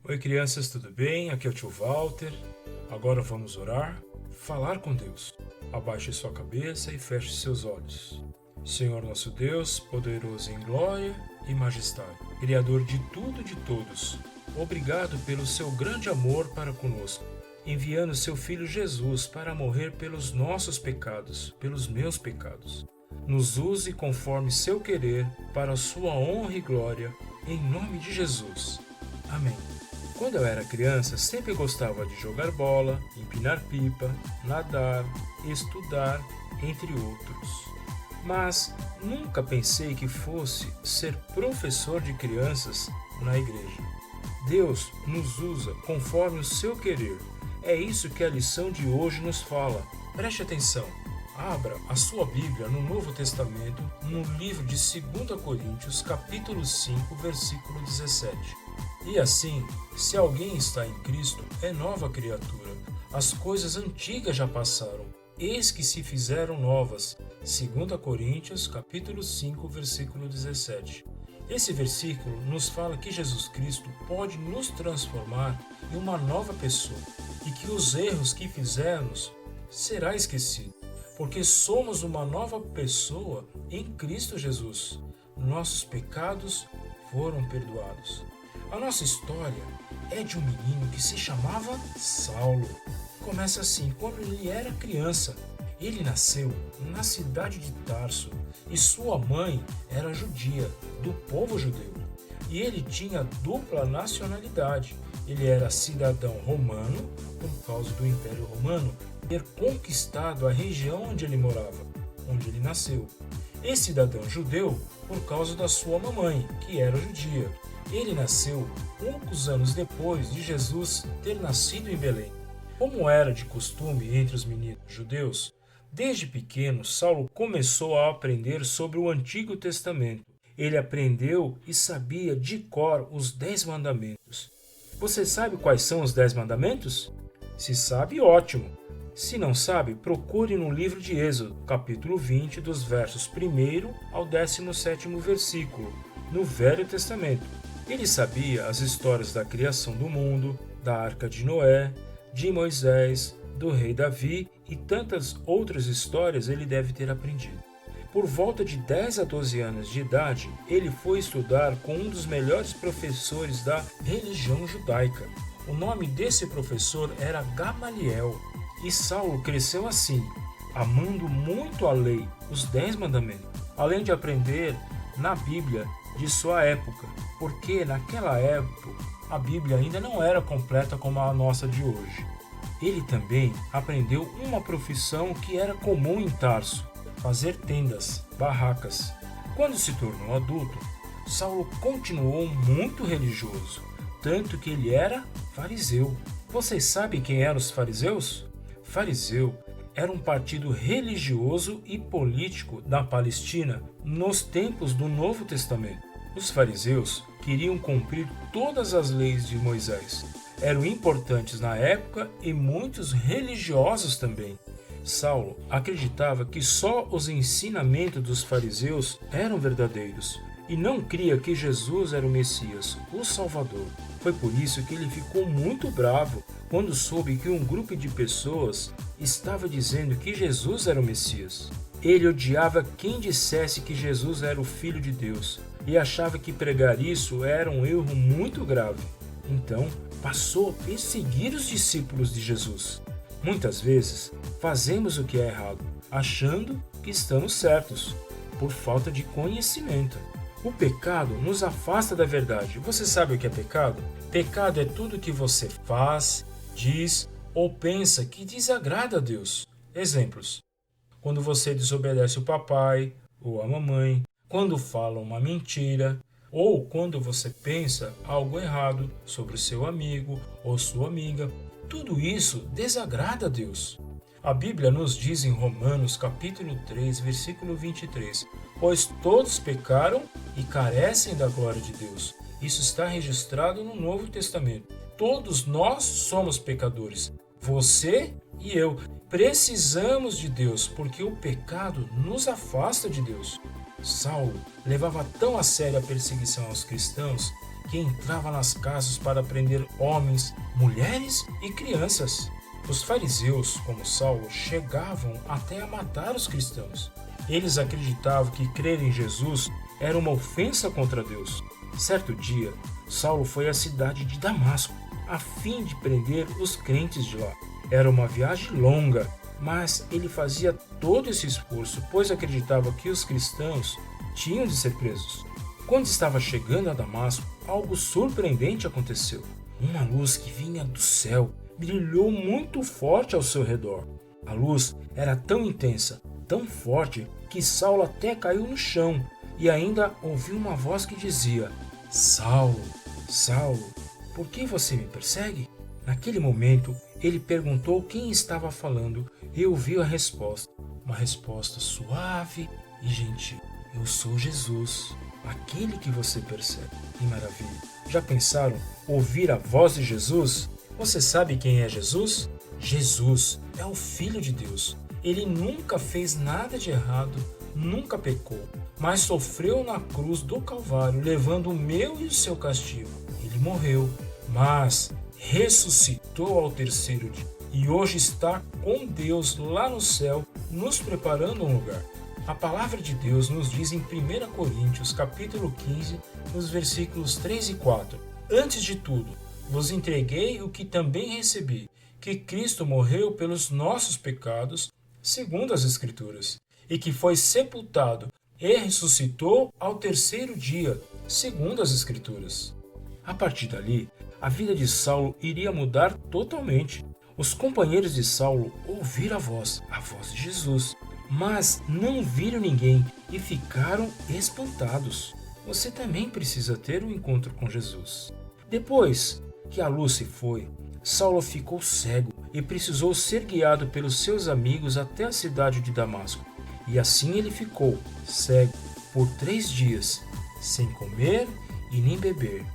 Oi, crianças, tudo bem? Aqui é o tio Walter. Agora vamos orar, falar com Deus. Abaixe sua cabeça e feche seus olhos. Senhor nosso Deus, poderoso em glória e majestade, Criador de tudo e de todos, obrigado pelo seu grande amor para conosco, enviando seu Filho Jesus para morrer pelos nossos pecados, pelos meus pecados. Nos use conforme seu querer, para a sua honra e glória, em nome de Jesus. Amém. Quando eu era criança, sempre gostava de jogar bola, empinar pipa, nadar, estudar, entre outros. Mas nunca pensei que fosse ser professor de crianças na igreja. Deus nos usa conforme o seu querer. É isso que a lição de hoje nos fala. Preste atenção. Abra a sua Bíblia no Novo Testamento, no livro de 2 Coríntios, capítulo 5, versículo 17. E assim, se alguém está em Cristo, é nova criatura. As coisas antigas já passaram, eis que se fizeram novas. 2 Coríntios, capítulo 5, versículo 17. Esse versículo nos fala que Jesus Cristo pode nos transformar em uma nova pessoa e que os erros que fizermos será esquecido, porque somos uma nova pessoa em Cristo Jesus. Nossos pecados foram perdoados. A nossa história é de um menino que se chamava Saulo. Começa assim, quando ele era criança. Ele nasceu na cidade de Tarso e sua mãe era judia, do povo judeu. E ele tinha dupla nacionalidade. Ele era cidadão romano, por causa do Império Romano ter conquistado a região onde ele morava, onde ele nasceu. E cidadão judeu, por causa da sua mamãe, que era judia. Ele nasceu poucos anos depois de Jesus ter nascido em Belém. Como era de costume entre os meninos judeus, desde pequeno Saulo começou a aprender sobre o Antigo Testamento. Ele aprendeu e sabia de cor os 10 mandamentos. Você sabe quais são os 10 mandamentos? Se sabe, ótimo. Se não sabe, procure no livro de Êxodo, capítulo 20, dos versos 1 ao 17º versículo, no Velho Testamento. Ele sabia as histórias da criação do mundo, da Arca de Noé, de Moisés, do rei Davi e tantas outras histórias ele deve ter aprendido. Por volta de 10 a 12 anos de idade, ele foi estudar com um dos melhores professores da religião judaica. O nome desse professor era Gamaliel. E Saulo cresceu assim, amando muito a lei, os 10 mandamentos, além de aprender na Bíblia de sua época, porque naquela época a Bíblia ainda não era completa como a nossa de hoje. Ele também aprendeu uma profissão que era comum em Tarso, fazer tendas, barracas. Quando se tornou adulto, Saulo continuou muito religioso, tanto que ele era fariseu. Vocês sabem quem eram os fariseus? Fariseu era um partido religioso e político da Palestina nos tempos do Novo Testamento. Os fariseus queriam cumprir todas as leis de Moisés. Eram importantes na época e muitos religiosos também. Saulo acreditava que só os ensinamentos dos fariseus eram verdadeiros e não cria que Jesus era o Messias, o Salvador. Foi por isso que ele ficou muito bravo quando soube que um grupo de pessoas estava dizendo que Jesus era o Messias. Ele odiava quem dissesse que Jesus era o Filho de Deus e achava que pregar isso era um erro muito grave. Então, passou a perseguir os discípulos de Jesus. Muitas vezes, fazemos o que é errado, achando que estamos certos, por falta de conhecimento. O pecado nos afasta da verdade. Você sabe o que é pecado? Pecado é tudo que você faz, diz ou pensa que desagrada a Deus. Exemplos: quando você desobedece o papai ou a mamãe, quando fala uma mentira, ou quando você pensa algo errado sobre o seu amigo ou sua amiga. Tudo isso desagrada a Deus. A Bíblia nos diz em Romanos capítulo 3, versículo 23, pois todos pecaram e carecem da glória de Deus. Isso está registrado no Novo Testamento. Todos nós somos pecadores. Você e eu precisamos de Deus, porque o pecado nos afasta de Deus. Saulo levava tão a sério a perseguição aos cristãos que entrava nas casas para prender homens, mulheres e crianças. Os fariseus, como Saulo, chegavam até a matar os cristãos. Eles acreditavam que crer em Jesus era uma ofensa contra Deus. Certo dia, Saulo foi à cidade de Damasco, a fim de prender os crentes de lá. Era uma viagem longa, mas ele fazia todo esse esforço, pois acreditava que os cristãos tinham de ser presos. Quando estava chegando a Damasco, algo surpreendente aconteceu. Uma luz que vinha do céu brilhou muito forte ao seu redor. A luz era tão intensa, tão forte, que Saulo até caiu no chão e ainda ouviu uma voz que dizia: Saulo, Saulo, por que você me persegue? Naquele momento, ele perguntou quem estava falando e ouviu a resposta. Uma resposta suave e gentil. Eu sou Jesus, aquele que você persegue. Que maravilha! Já pensaram ouvir a voz de Jesus? Você sabe quem é Jesus? Jesus é o Filho de Deus. Ele nunca fez nada de errado, nunca pecou, mas sofreu na cruz do Calvário, levando o meu e o seu castigo. Ele morreu, mas ressuscitou ao terceiro dia e hoje está com Deus lá no céu, nos preparando um lugar. A palavra de Deus nos diz em 1 Coríntios, capítulo 15, nos versículos 3 e 4. Antes de tudo, vos entreguei o que também recebi, que Cristo morreu pelos nossos pecados, segundo as Escrituras, e que foi sepultado e ressuscitou ao terceiro dia, segundo as Escrituras. A partir dali, a vida de Saulo iria mudar totalmente. Os companheiros de Saulo ouviram a voz de Jesus, mas não viram ninguém e ficaram espantados. Você também precisa ter um encontro com Jesus. Depois que a luz se foi, Saulo ficou cego e precisou ser guiado pelos seus amigos até a cidade de Damasco. E assim ele ficou cego por 3 dias, sem comer e nem beber,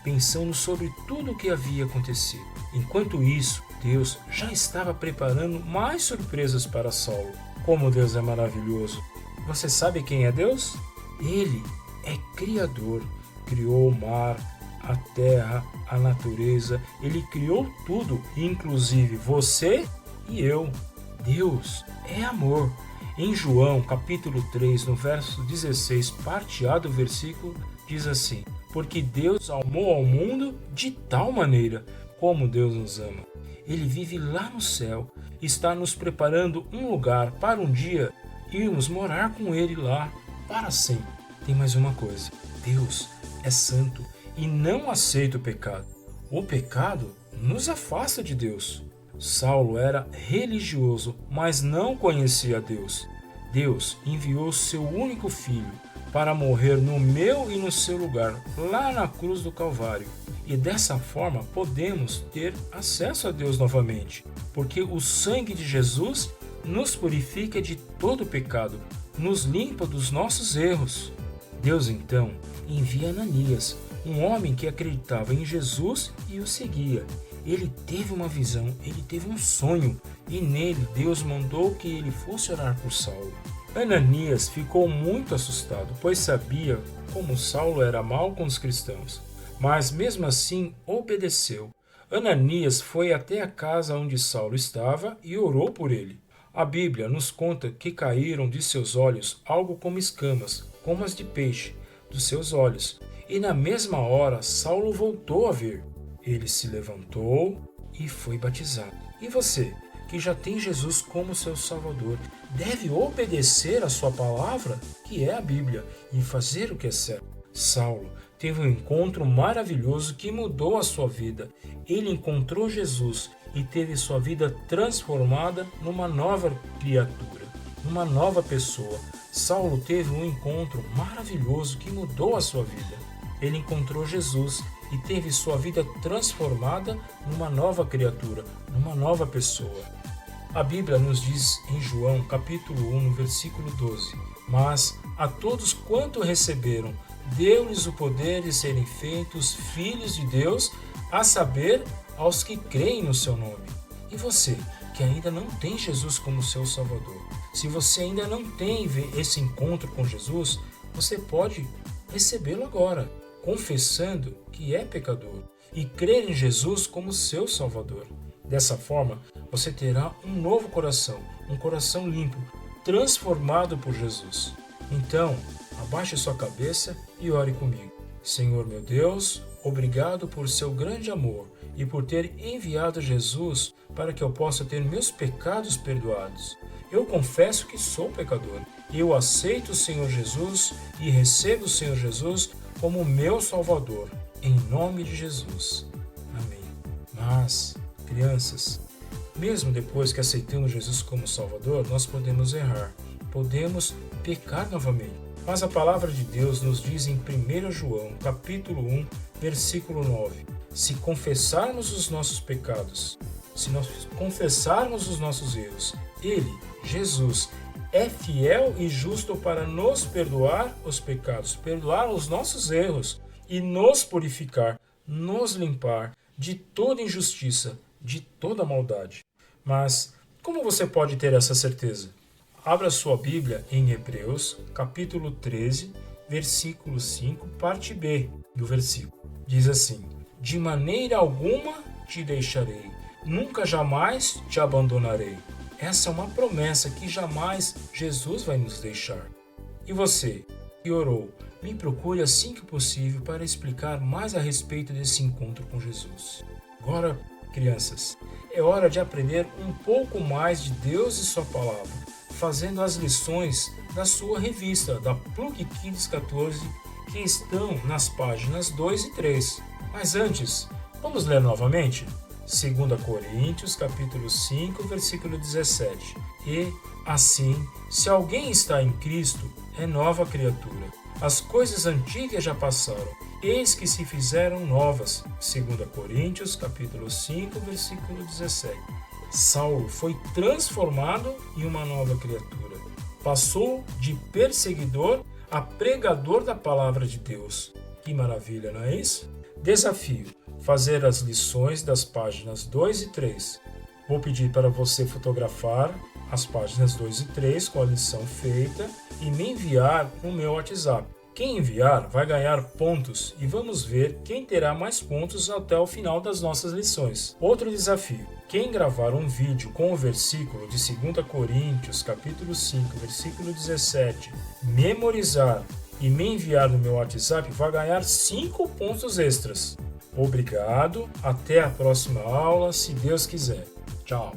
pensando sobre tudo o que havia acontecido. Enquanto isso, Deus já estava preparando mais surpresas para Saulo. Como Deus é maravilhoso! Você sabe quem é Deus? Ele é Criador. Criou o mar, a terra, a natureza. Ele criou tudo, inclusive você e eu. Deus é amor. Em João, capítulo 3, no verso 16, parte A do versículo, diz assim: porque Deus amou ao mundo de tal maneira como Deus nos ama. Ele vive lá no céu, está nos preparando um lugar para um dia irmos morar com Ele lá para sempre. Tem mais uma coisa: Deus é santo e não aceita o pecado. O pecado nos afasta de Deus. Saulo era religioso, mas não conhecia Deus. Deus enviou seu único filho para morrer no meu e no seu lugar, lá na cruz do Calvário. E dessa forma podemos ter acesso a Deus novamente, porque o sangue de Jesus nos purifica de todo pecado, nos limpa dos nossos erros. Deus então envia Ananias, um homem que acreditava em Jesus e o seguia. Ele teve uma visão, ele teve um sonho, e nele Deus mandou que ele fosse orar por Saulo. Ananias ficou muito assustado, pois sabia como Saulo era mau com os cristãos, mas mesmo assim obedeceu. Ananias foi até a casa onde Saulo estava e orou por ele. A Bíblia nos conta que caíram de seus olhos algo como escamas, como as de peixe, dos seus olhos, e na mesma hora Saulo voltou a ver. Ele se levantou e foi batizado. E você, que já tem Jesus como seu Salvador, deve obedecer a sua palavra, que é a Bíblia, e fazer o que é certo. Saulo teve um encontro maravilhoso que mudou a sua vida. Ele encontrou Jesus e teve sua vida transformada numa nova criatura, numa nova pessoa. Saulo teve um encontro maravilhoso que mudou a sua vida. Ele encontrou Jesus e teve sua vida transformada numa nova criatura, numa nova pessoa. A Bíblia nos diz em João, capítulo 1, no versículo 12: mas a todos quanto receberam, deu-lhes o poder de serem feitos filhos de Deus, a saber, aos que creem no seu nome. E você, que ainda não tem Jesus como seu Salvador, se você ainda não tem esse encontro com Jesus, você pode recebê-lo agora. confessando que é pecador e crer em Jesus como seu Salvador. Dessa forma, você terá um novo coração, um coração limpo, transformado por Jesus. Então, abaixe sua cabeça e ore comigo. Senhor meu Deus, obrigado por seu grande amor e por ter enviado Jesus para que eu possa ter meus pecados perdoados. Eu confesso que sou pecador. Eu aceito o Senhor Jesus e recebo o Senhor Jesus como meu Salvador. Em nome de Jesus. Amém. Mas, crianças, mesmo depois que aceitamos Jesus como Salvador, nós podemos errar. Podemos pecar novamente. Mas a palavra de Deus nos diz em 1 João, capítulo 1, versículo 9: se confessarmos os nossos pecados, se nós confessarmos os nossos erros, Ele, Jesus, é fiel e justo para nos perdoar os pecados, perdoar os nossos erros e nos purificar, nos limpar de toda injustiça, de toda maldade. Mas como você pode ter essa certeza? Abra sua Bíblia em Hebreus, capítulo 13, versículo 5, parte B do versículo. Diz assim: de maneira alguma te deixarei, nunca jamais te abandonarei. Essa é uma promessa que jamais Jesus vai nos deixar. E você, que orou, me procure assim que possível para explicar mais a respeito desse encontro com Jesus. Agora, crianças, é hora de aprender um pouco mais de Deus e sua palavra, fazendo as lições da sua revista, da Plug Kids 14, que estão nas páginas 2 e 3. Mas antes, vamos ler novamente? 2 Coríntios, capítulo 5, versículo 17. E, assim, se alguém está em Cristo, é nova criatura. As coisas antigas já passaram, eis que se fizeram novas. 2 Coríntios, capítulo 5, versículo 17. Saulo foi transformado em uma nova criatura. Passou de perseguidor a pregador da palavra de Deus. Que maravilha, não é isso? Desafio: fazer as lições das páginas 2 e 3. Vou pedir para você fotografar as páginas 2 e 3 com a lição feita e me enviar no meu WhatsApp. Quem enviar vai ganhar pontos e vamos ver quem terá mais pontos até o final das nossas lições. Outro desafio: quem gravar um vídeo com o versículo de 2 Coríntios, capítulo 5, versículo 17, memorizar e me enviar no meu WhatsApp vai ganhar 5 pontos extras. Obrigado, até a próxima aula, se Deus quiser. Tchau!